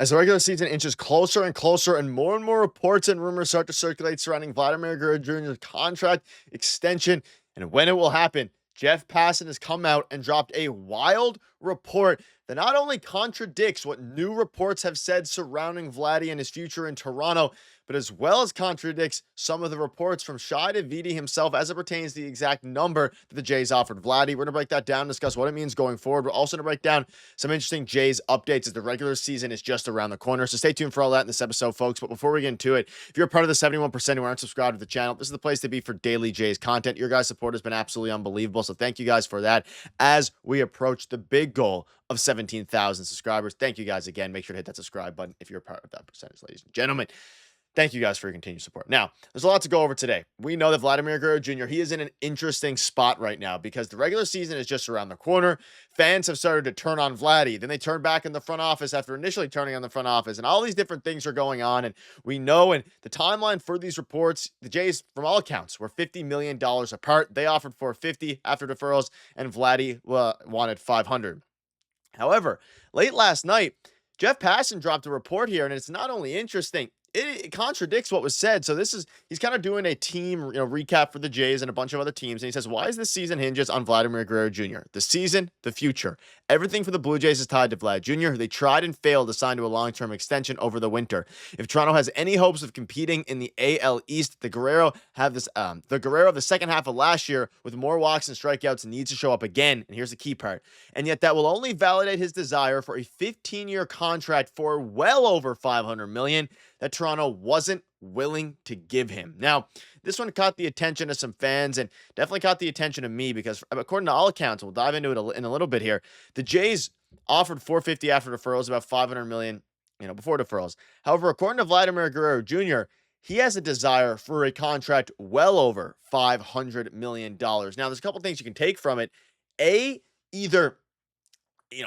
As the regular season inches closer and closer, and more reports and rumors start to circulate surrounding Vladimir Guerrero Jr.'s contract extension and when it will happen, Jeff Passan has come out and dropped a wild report that not only contradicts what new reports have said surrounding Vladdy and his future in Toronto, but as well as contradicts some of the reports from Schneider himself as it pertains to the exact number that the Jays offered Vladdy. We're going to break that down, discuss what it means going forward. We're also going to break down some interesting Jays updates as the regular season is just around the corner. So stay tuned for all that in this episode, folks. But before we get into it, if you're a part of the 71% who aren't subscribed to the channel, this is the place to be for daily Jays content. Your guys' support has been absolutely unbelievable. So thank you guys for that as we approach the big goal of 17,000 subscribers. Thank you guys again. Make sure to hit that subscribe button if you're a part of that percentage, ladies and gentlemen. Thank you guys for your continued support. Now, there's a lot to go over today. We know that Vladimir Guerrero Jr., he is in an interesting spot right now because the regular season is just around the corner. Fans have started to turn on Vladdy. Then they turn back in the front office after initially turning on the front office. And all these different things are going on. And we know, and the timeline for these reports, the Jays, from all accounts, were $50 million apart. They offered $450 after deferrals, and Vladdy wanted $500. However, late last night, Jeff Passan dropped a report here, and it's not only interesting, it contradicts what was said. So he's kind of doing a team recap for the Jays and a bunch of other teams. And he says, why is this season hinges on Vladimir Guerrero Jr.? The season, the future. Everything for the Blue Jays is tied to Vlad Jr., who they tried and failed to sign to a long-term extension over the winter. If Toronto has any hopes of competing in the AL East, the Guerrero of the second half of last year with more walks and strikeouts needs to show up again. And here's the key part. And yet that will only validate his desire for a 15-year contract for well over $500 million that Toronto wasn't willing to give him. Now, this one caught the attention of some fans and definitely caught the attention of me because according to all accounts, we'll dive into it in a little bit here, the Jays offered $450 after deferrals, about $500 million, before deferrals. However, according to Vladimir Guerrero Jr., he has a desire for a contract well over $500 million. Now, there's a couple things you can take from it. Either,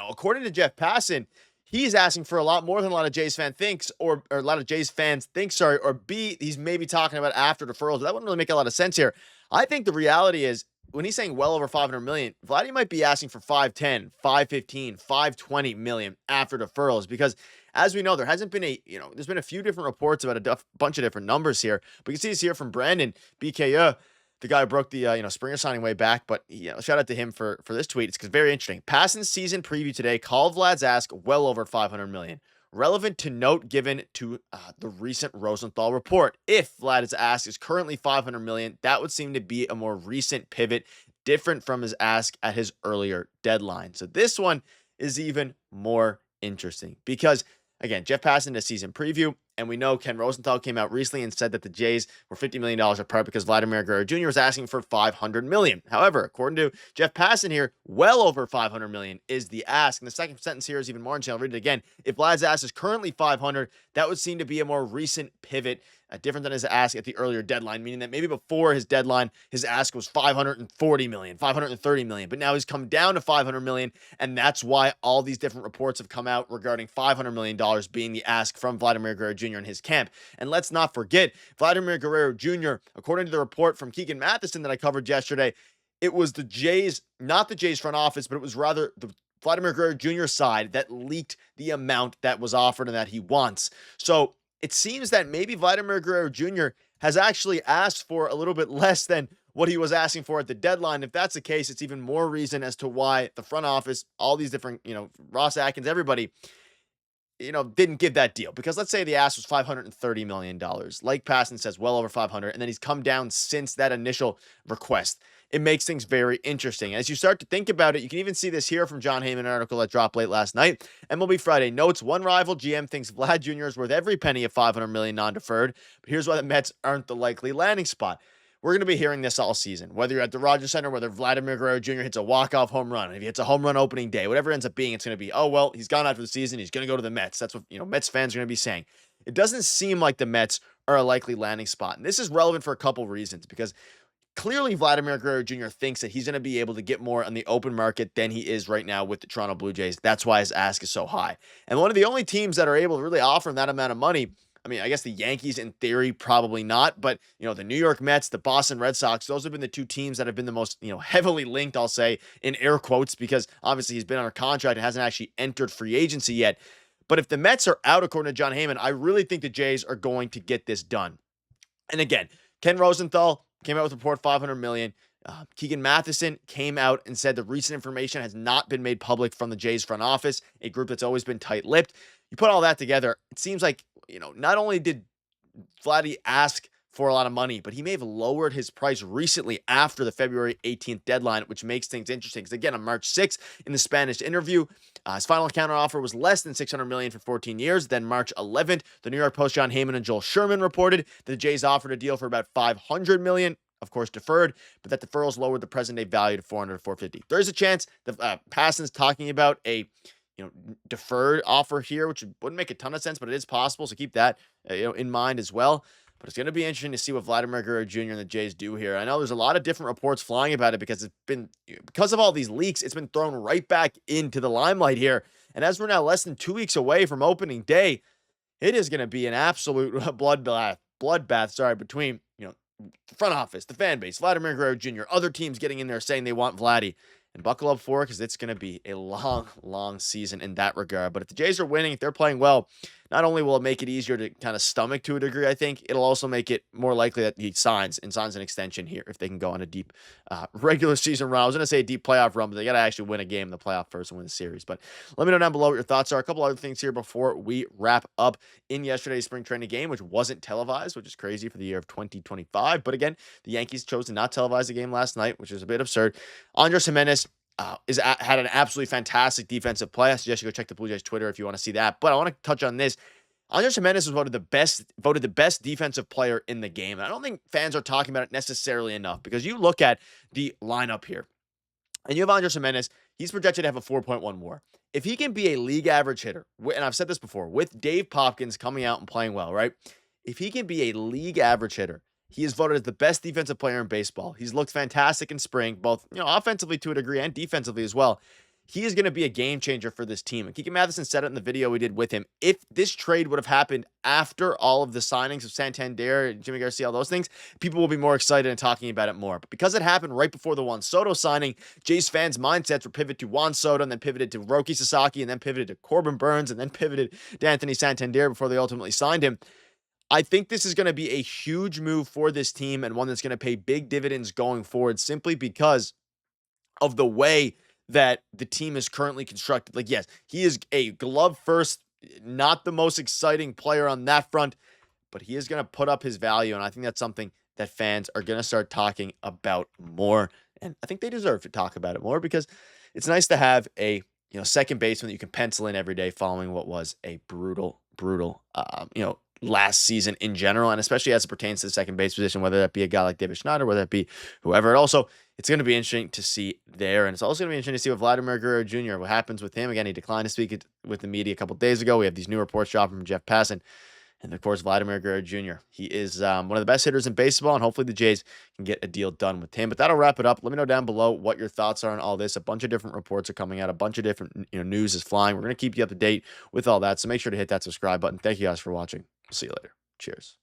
according to Jeff Passan, he's asking for a lot more than a lot of Jays fans thinks, or a lot of Jays fans think, or B, he's maybe talking about after deferrals. That wouldn't really make a lot of sense here. I think the reality is, when he's saying well over $500 million, Vladdy might be asking for $510, $515, $520 million after deferrals, because as we know, there hasn't been there's been a few different reports about a bunch of different numbers here, but you can see this here from Brandon BKE, the guy who broke the Springer signing way back. But shout out to him for this tweet. It's very interesting. Passan's season preview today called Vlad's ask well over $500 million. Relevant to note given to the recent Rosenthal report. If Vlad's ask is currently $500 million, that would seem to be a more recent pivot, different from his ask at his earlier deadline. So this one is even more interesting because, again, Jeff Passan, a season preview, and we know Ken Rosenthal came out recently and said that the Jays were $50 million apart because Vladimir Guerrero Jr. was asking for $500 million. However, according to Jeff Passan here, well over $500 million is the ask. And the second sentence here is even more interesting. I'll read it again. If Vlad's ask is currently $500, that would seem to be a more recent pivot, different than his ask at the earlier deadline, meaning that maybe before his deadline, his ask was $540 million, $530 million, but now he's come down to $500 million, and that's why all these different reports have come out regarding $500 million being the ask from Vladimir Guerrero Jr. in his camp. And let's not forget, Vladimir Guerrero Jr., according to the report from Keegan Matheson that I covered yesterday, it was the Jays, not the Jays front office, but it was rather the Vladimir Guerrero Jr. side that leaked the amount that was offered and that he wants. So it seems that maybe Vladimir Guerrero Jr. has actually asked for a little bit less than what he was asking for at the deadline. If that's the case, it's even more reason as to why the front office, all these different, Ross Atkins, everybody, didn't give that deal. Because let's say the ask was $530 million. Like Passan says, well over 500, and then he's come down since that initial request. It makes things very interesting. As you start to think about it, you can even see this here from John Heyman, an article that dropped late last night. MLB Friday notes, one rival GM thinks Vlad Jr. is worth every penny of $500 million non-deferred, but here's why the Mets aren't the likely landing spot. We're going to be hearing this all season, whether you're at the Rogers Center, whether Vladimir Guerrero Jr. hits a walk-off home run, if he hits a home run opening day, whatever it ends up being, it's going to be, oh, well, he's gone after the season, he's going to go to the Mets. That's what, Mets fans are going to be saying. It doesn't seem like the Mets are a likely landing spot. And this is relevant for a couple reasons, because clearly Vladimir Guerrero Jr. thinks that he's going to be able to get more on the open market than he is right now with the Toronto Blue Jays. That's why his ask is so high. And one of the only teams that are able to really offer him that amount of money, I mean, I guess the Yankees in theory, probably not, but, the New York Mets, the Boston Red Sox, those have been the two teams that have been the most, heavily linked, I'll say, in air quotes, because obviously he's been under contract and hasn't actually entered free agency yet. But if the Mets are out, according to John Heyman, I really think the Jays are going to get this done. And again, Ken Rosenthal came out with a report $500 million. Keegan Matheson came out and said the recent information has not been made public from the Jays front office, a group that's always been tight-lipped. You put all that together, it seems like, not only did Vladdy ask for a lot of money, but he may have lowered his price recently after the February 18th deadline, which makes things interesting. Because again, on March 6th, in the Spanish interview, his final counteroffer was less than $600 million for 14 years. Then March 11th, the New York Post, John Heyman and Joel Sherman reported that the Jays offered a deal for about $500 million, of course deferred, but that deferrals lowered the present day value to $400 to $450. There's a chance that Passan's talking about a deferred offer here, which wouldn't make a ton of sense, but it is possible. So keep that in mind as well. But it's going to be interesting to see what Vladimir Guerrero Jr. and the Jays do here. I know there's a lot of different reports flying about it because because of all these leaks, it's been thrown right back into the limelight here. And as we're now less than 2 weeks away from opening day, it is going to be an absolute bloodbath, between the front office, the fan base, Vladimir Guerrero Jr., other teams getting in there saying they want Vladdy. And buckle up for it because it's going to be a long, long season in that regard. But if the Jays are winning, if they're playing well, not only will it make it easier to kind of stomach to a degree, I think, it'll also make it more likely that he signs an extension here if they can go on a deep regular season run. I was going to say a deep playoff run, but they got to actually win a game in the playoff first and win the series. But let me know down below what your thoughts are. A couple other things here before we wrap up. In yesterday's spring training game, which wasn't televised, which is crazy for the year of 2025. But again, the Yankees chose to not televise the game last night, which is a bit absurd. Andres Gimenez had an absolutely fantastic defensive play. I suggest you go check the Blue Jays Twitter if you want to see that. But I want to touch on this. Andres Gimenez was voted the best defensive player in the game. And I don't think fans are talking about it necessarily enough because you look at the lineup here and you have Andres Gimenez. He's projected to have a 4.1 WAR. If he can be a league average hitter, and I've said this before, with Dave Popkins coming out and playing well, right? If he can be a league average hitter, he is voted as the best defensive player in baseball. He's looked fantastic in spring, both offensively to a degree and defensively as well. He is going to be a game changer for this team. And Keegan Matheson said it in the video we did with him. If this trade would have happened after all of the signings of Santander, Jimmy Garcia, all those things, people will be more excited and talking about it more. But because it happened right before the Juan Soto signing, Jays fans' mindsets were pivoted to Juan Soto and then pivoted to Roki Sasaki and then pivoted to Corbin Burns and then pivoted to Anthony Santander before they ultimately signed him. I think this is going to be a huge move for this team and one that's going to pay big dividends going forward simply because of the way that the team is currently constructed. Like, yes, he is a glove first, not the most exciting player on that front, but he is going to put up his value. And I think that's something that fans are going to start talking about more. And I think they deserve to talk about it more because it's nice to have a second baseman that you can pencil in every day following what was a brutal, last season in general, and especially as it pertains to the second base position, whether that be a guy like David Schneider, whether that be whoever. And also, it's going to be interesting to see there, and it's also going to be interesting to see what Vladimir Guerrero Jr., what happens with him. Again, he declined to speak with the media a couple days ago. We have these new reports dropping from Jeff Passan, and of course, Vladimir Guerrero Jr. He is one of the best hitters in baseball, and hopefully the Jays can get a deal done with him. But that'll wrap it up. Let me know down below what your thoughts are on all this. A bunch of different reports are coming out. A bunch of different news is flying. We're going to keep you up to date with all that, so make sure to hit that subscribe button. Thank you guys for watching. We'll see you later. Cheers.